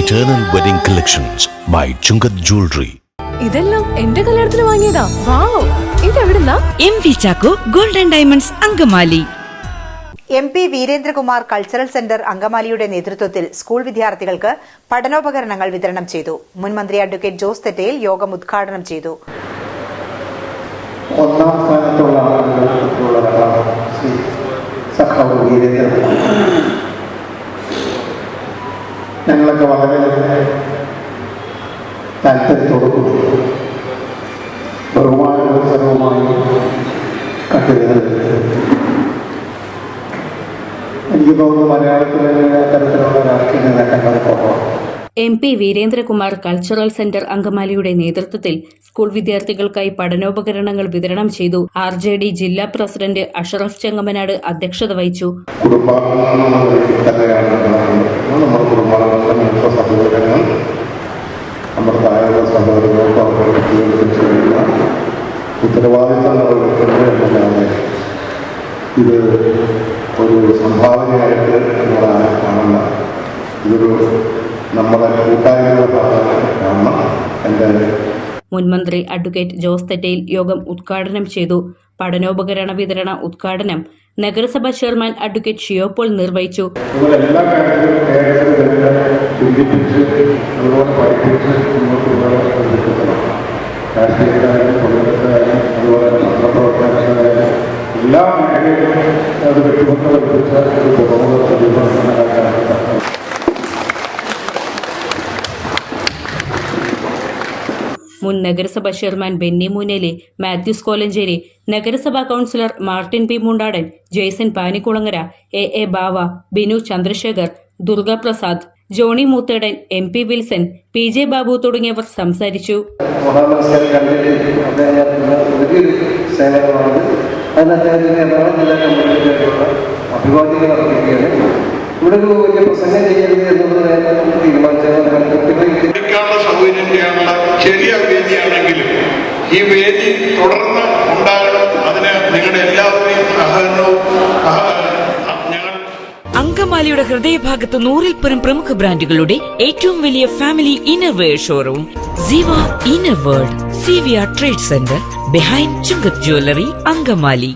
Eternal Wedding Collections by Chungat Jewelry. ഇതെല്ലാം എന്റെ കല്യാണത്തിന് വാങ്ങിയതാ. വാവ്, ഇതെവിടുന്നാ? MV Chaco Golden Diamonds Angamaly. MP Veerendrakumar cultural centre അങ്കമാലിയുടെ നേതൃത്വത്തിൽ സ്കൂൾ വിദ്യാർത്ഥികൾക്ക് പഠനോപകരണങ്ങൾ വിതരണം ചെയ്തു. മുൻ മന്ത്രി അഡ്വക്കേറ്റ് ജോസ് തെറ്റയിൽ യോഗം ഉദ്ഘാടനം ചെയ്തു. ഒന്നാം സ്ഥാനത്തുള്ള ശ്രീ സഖാവ് വീരേന്ദ്രകുമാർ ഞങ്ങളൊക്കെ വളരെ താല്പര്യത്തോടുകൂടി ബഹുമാനോത്സവമായി കണ്ടിരുന്നത്. എനിക്ക് തോന്നുന്നു മലയാളത്തിലെ തരത്തിലുള്ള രാഷ്ട്രീയ നേതാക്കന്മാർ കുറവാണ്. MP വീരേന്ദ്രകുമാർ കൾച്ചറൽ സെന്റർ അങ്കമാലിയുടെ നേതൃത്വത്തിൽ സ്കൂൾ വിദ്യാർത്ഥികൾക്കായി പഠനോപകരണങ്ങൾ വിതരണം ചെയ്തു. RJD ജില്ലാ പ്രസിഡന്റ് അഷറഫ് ചെങ്ങമനാട് അധ്യക്ഷത വഹിച്ചു. ഇത് ഒരു സംഭാവനയായിട്ട് നമ്മളാണ് കാണുന്ന ഇതൊരു നമ്മുടെ കൂട്ടായ്മയുടെ ഭാഗമാണ് കാണണം. എൻ്റെ മുൻമന്ത്രി അഡ്വക്കേറ്റ് ജോസ് തെറ്റയിൽ യോഗം ഉദ്ഘാടനം ചെയ്തു. പഠനോപകരണ വിതരണ ഉദ്ഘാടനം നഗരസഭാ ചെയർമാൻ അഡ്വക്കേറ്റ് ഷിയോപോൾ നിർവഹിച്ചു. എല്ലാ കാര്യങ്ങളും ചിന്തിപ്പിച്ച് അതുപോലെ പഠിപ്പിച്ച് രാഷ്ട്രീയക്കാരും പൊതുജനക്കാരും അതുപോലെ പത്രപ്രവർത്തകരായാലും എല്ലാ മേഖലയിലും അത് വ്യക്തിബന്ധം പഠിപ്പിച്ച ഒരു ബഹുമതി. മുൻ നഗരസഭാ ചെയർമാൻ ബെന്നി മൂനേലി, മാത്യൂസ് കോലഞ്ചേരി, നഗരസഭാ councillor Martin P Mundadan, Jaison Panikkulangara, A Bava, Binu Chandrasekhar, Durgaprasad, Johnny Moothedan, MP Wilson, PJ Babu തുടങ്ങിയവർ സംസാരിച്ചു. ഇവിടെ വലിയ പ്രസംഗം ചെയ്യരുത് എന്നുള്ളത് സൗകര്യത്തിനുള്ള ചെറിയ വേദിയാണെങ്കിലും ഈ വേദി തുടർന്ന് ഉണ്ടാകണം. അതിന് നിങ്ങളുടെ എല്ലാവരുടെയും സഹകരണവും അങ്കമാലിയുടെ ഹൃദയഭാഗത്ത് 100-ൽ പരം പ്രമുഖ ബ്രാൻഡുകളുടെ ഏറ്റവും വലിയ family innerwear showroom Ziva inner world CVR trade centre behind Chungath jewellery Angamaly.